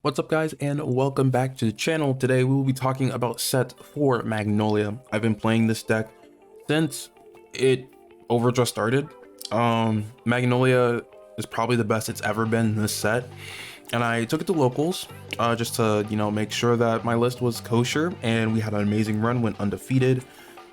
What's up guys, and welcome back to the channel. Today we will be talking about set 4 Magnolia. I've been playing this deck since it just started. Magnolia is probably the best it's ever been in this set, and I took it to locals just to make sure that my list was kosher, and we had an amazing run, went undefeated.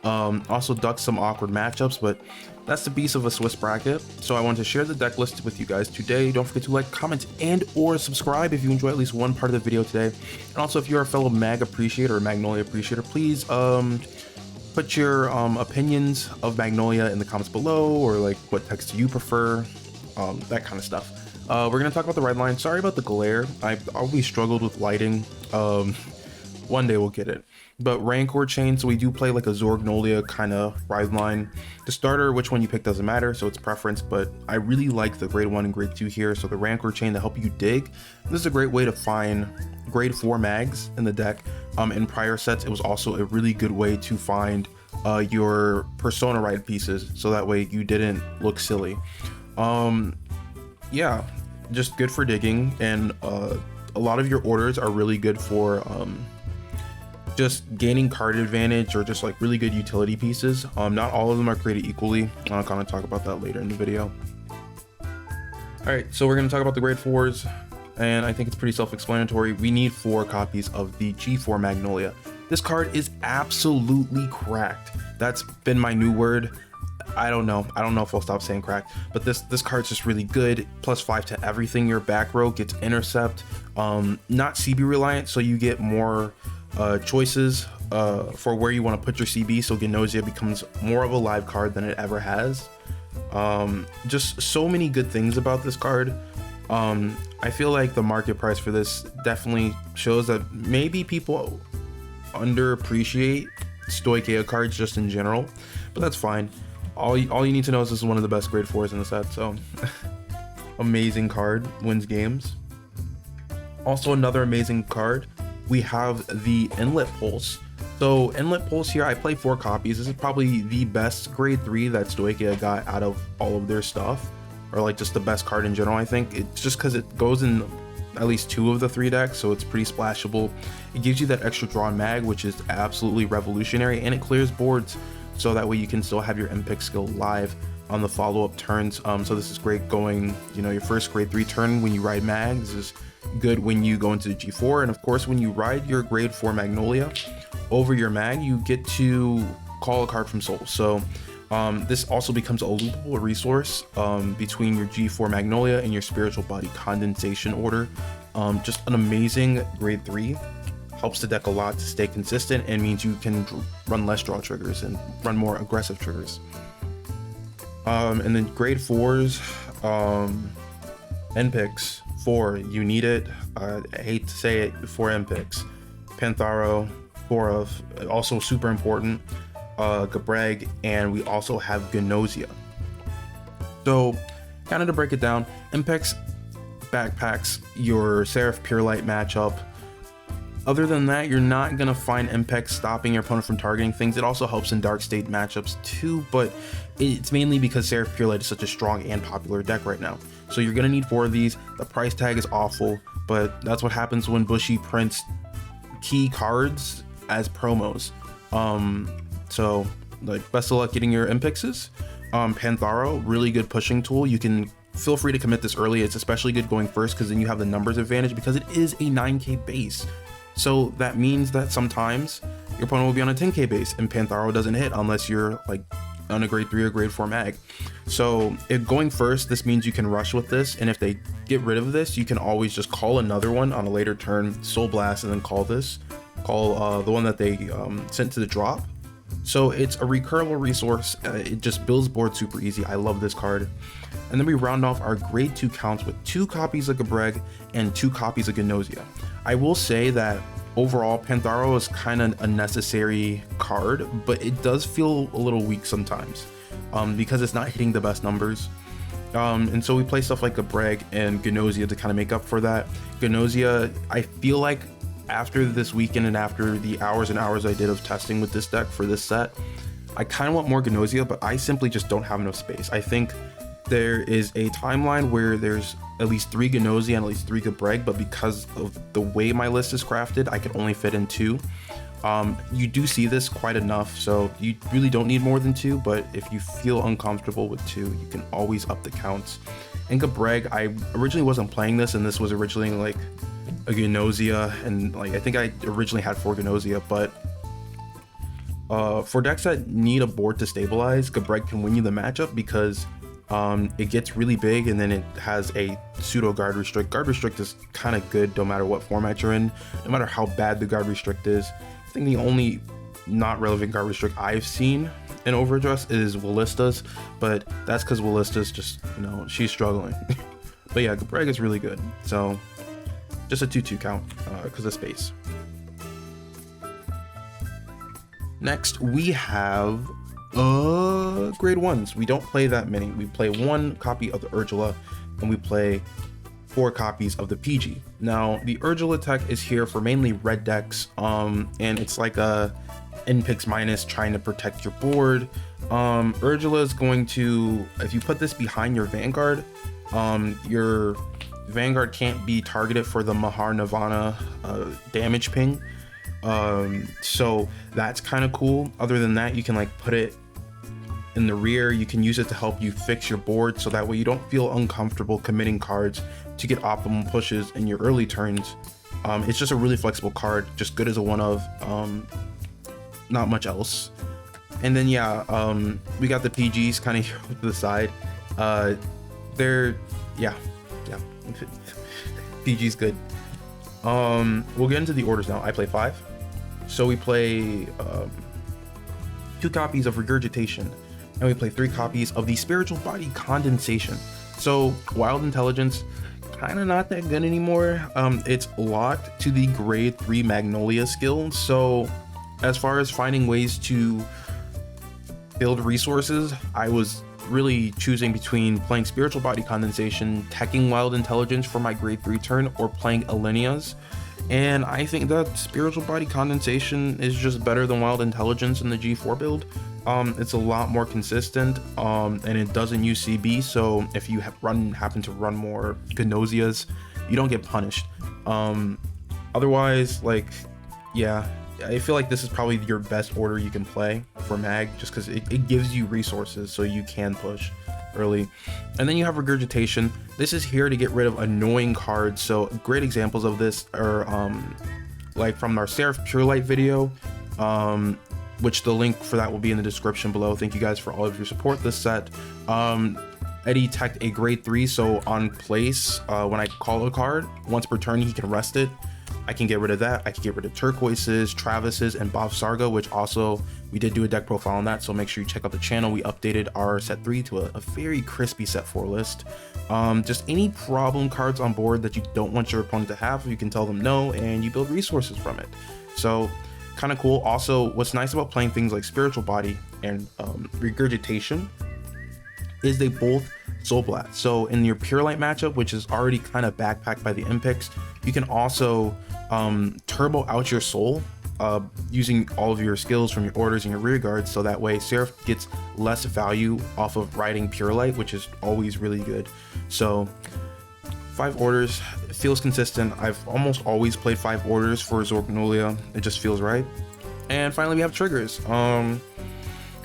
Also ducked some awkward matchups, but that's the beast of a Swiss bracket. So I wanted to share the deck list with you guys today. Don't forget to like, comment, and or subscribe if you enjoy at least one part of the video today. And also, if you're a fellow Mag appreciator or Magnolia appreciator, please put your opinions of Magnolia in the comments below, or like what text do you prefer, that kind of stuff. We're gonna talk about the red line. Sorry about the glare. I've always struggled with lighting. One day we'll get it. But Rancor chain, so we do play like a Zorgnolia kind of ride line. The starter, which one you pick doesn't matter, so it's preference, but I really like the grade 1 and grade 2 here. So the Rancor chain to help you dig. This is a great way to find grade 4 mags in the deck. In prior sets, it was also a really good way to find your Persona ride pieces, so that way you didn't look silly. Yeah, just good for digging, and a lot of your orders are really good for just gaining card advantage or just like really good utility pieces. Not all of them are created equally. I'll kind of talk about that later in the video. All right, so we're going to talk about the grade 4s, and I think it's pretty self-explanatory. We need 4 copies of the G4 Magnolia. This card is absolutely cracked. That's been my new word. I don't know if I'll stop saying cracked, but this card's just really good. +5 to everything. Your back row gets intercept, not CB reliant, so you get more choices for where you want to put your CB, so Gnosia becomes more of a live card than it ever has. Just so many good things about this card. I feel like the market price for this definitely shows that maybe people underappreciate Stoicheia cards just in general, but that's fine. All you need to know is this is one of the best grade 4s in the set, so amazing card, wins games. Also, another amazing card, we have the Inlet Pulse. So Inlet Pulse here, I play 4 copies. This is probably the best grade 3 that Stoicheia got out of all of their stuff, or like just the best card in general. I think it's just because it goes in at least 2 of the 3 decks, so it's pretty splashable. It gives you that extra draw and mag, which is absolutely revolutionary, and it clears boards, so that way you can still have your MPIC skill live on the follow-up turns. So this is great going, your first grade 3 turn when you ride mag. This is good when you go into the G4, and of course when you ride your grade 4 Magnolia over your mag, you get to call a card from Soul. So this also becomes a loopable resource between your G4 Magnolia and your Spiritual Body Condensation order. Just an amazing grade 3. Helps the deck a lot to stay consistent, and means you can run less draw triggers and run more aggressive triggers. And then grade 4s, NPICs. 4, you need it. I hate to say it, 4 NPICs. Pantharo, 4 of, also super important. Gabreg, and we also have Gnosia. So, kind of to break it down, NPICs backpacks your Seraph Purelight matchup. Other than that, you're not going to find MPEX stopping your opponent from targeting things. It also helps in Dark State matchups too, but it's mainly because Seraph Purelight is such a strong and popular deck right now. So you're going to need 4 of these. The price tag is awful, but that's what happens when Bushy prints key cards as promos. So like, best of luck getting your MPEXs. Pantharo, really good pushing tool. You can feel free to commit this early. It's especially good going first, because then you have the numbers advantage, because it is a 9k base. So that means that sometimes your opponent will be on a 10k base and Pantharo doesn't hit unless you're like on a grade 3 or grade 4 mag. So if going first, this means you can rush with this, and if they get rid of this, you can always just call another one on a later turn, Soul Blast, and then call the one that they sent to the drop. So it's a recurrable resource. It just builds board super easy. I love this card. And then we round off our grade 2 counts with 2 copies of Gabreg and 2 copies of Gnosia. I will say that overall, Pantharo is kind of a necessary card, but it does feel a little weak sometimes because it's not hitting the best numbers. And so we play stuff like Gabreg and Gnosia to kind of make up for that. Gnosia, I feel like after this weekend and after the hours and hours I did of testing with this deck for this set, I kind of want more Gnosia, but I simply just don't have enough space. I think there is a timeline where there's at least 3 Gnosia and at least 3 Gabreg, but because of the way my list is crafted, I can only fit in 2. You do see this quite enough, so you really don't need more than 2, but if you feel uncomfortable with 2, you can always up the counts. And Gabreg, I originally wasn't playing this, and this was originally like a Gnosia, and like I think I originally had 4 Gnosia, but for decks that need a board to stabilize, Gabreg can win you the matchup because it gets really big and then it has a pseudo guard restrict. Guard restrict is kind of good no matter what format you're in, no matter how bad the guard restrict is. I think the only not relevant guard restrict I've seen in Overdress is Willista's, but that's because Willista's just, you know, she's struggling. But yeah, Gabreg is really good. So just a 2/2 count because of space. Next we have grade 1s. We don't play that many. We play 1 copy of the Urgula and we play 4 copies of the PG. Now the Urgula tech is here for mainly red decks, and it's like a NPix minus trying to protect your board. Urgula is going to, if you put this behind your Vanguard, your Vanguard can't be targeted for the Mahar Nirvana damage ping. So that's kind of cool. Other than that, you can like put it in the rear. You can use it to help you fix your board, so that way you don't feel uncomfortable committing cards to get optimal pushes in your early turns. It's just a really flexible card, just good as a one of, not much else. And then yeah, we got the PGs kind of here to the side. They're yeah PG's good. We'll get into the orders now. I play 5. So we play 2 copies of Regurgitation, and we play 3 copies of the Spiritual Body Condensation. So Wild Intelligence, kind of not that good anymore. It's locked to the grade 3 Magnolia skill. So as far as finding ways to build resources, I was really choosing between playing Spiritual Body Condensation, teching Wild Intelligence for my grade 3 turn, or playing Alinias. And I think that Spiritual Body Condensation is just better than Wild Intelligence in the G4 build. It's a lot more consistent, and it doesn't use CB, so if you happen to run more Gnosias, you don't get punished. Otherwise, like, yeah, I feel like this is probably your best order you can play for Mag, just because it gives you resources so you can push early. And then you have Regurgitation. This is here to get rid of annoying cards. So great examples of this are like from our Seraph Purelight video, which the link for that will be in the description below. Thank you guys for all of your support this set. Eddie teched a grade 3, so on place, when I call a card, once per turn he can rest it. I can get rid of that. I can get rid of Turquoises, Travises, and Bavsargra, which also we did do a deck profile on that, so make sure you check out the channel. We updated our set 3 to a very crispy set 4 list. Just any problem cards on board that you don't want your opponent to have, you can tell them no, and you build resources from it. So kind of cool. Also, what's nice about playing things like Spiritual Body and Regurgitation is they both Soul Blast. So in your Purelight matchup, which is already kind of backpacked by the NPix, you can also turbo out your soul using all of your skills from your orders and your rear guards, so that way Seraph gets less value off of riding Purelight, which is always really good. So 5 orders, it feels consistent. I've almost always played 5 orders for Magnolia. It just feels right. And finally we have triggers.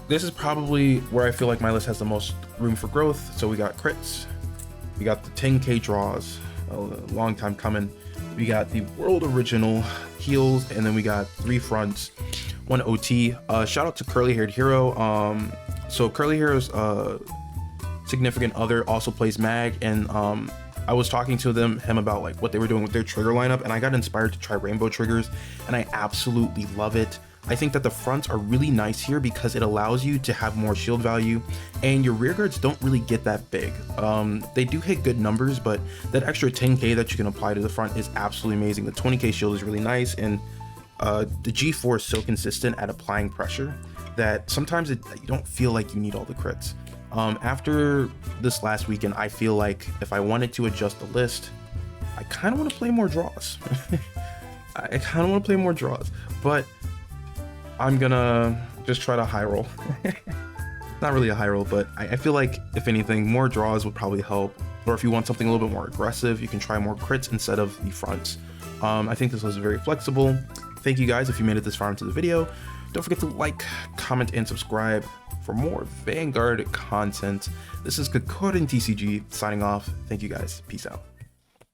This is probably where I feel like my list has the most room for growth. So we got crits, we got the 10k draws, a long time coming. We got the world original heals, and then we got 3 fronts, 1 OT. Shout out to Curly Haired Hero. So Curly Hero's significant other also plays Mag, and I was talking to him about like what they were doing with their trigger lineup, and I got inspired to try rainbow triggers, and I absolutely love it. I think that the fronts are really nice here because it allows you to have more shield value, and your rear guards don't really get that big. They do hit good numbers, but that extra 10k that you can apply to the front is absolutely amazing. The 20k shield is really nice, and the G4 is so consistent at applying pressure that sometimes you don't feel like you need all the crits. After this last weekend, I feel like if I wanted to adjust the list, I kind of want to play more draws. I kind of want to play more draws, but I'm gonna just try to high roll. not really a high roll, but I feel like if anything, more draws would probably help. Or if you want something a little bit more aggressive, you can try more crits instead of the fronts. I think this was very flexible. Thank you guys if you made it this far into the video. Don't forget to like, comment, and subscribe for more Vanguard content. This is Kakorin TCG signing off. Thank you guys. Peace out.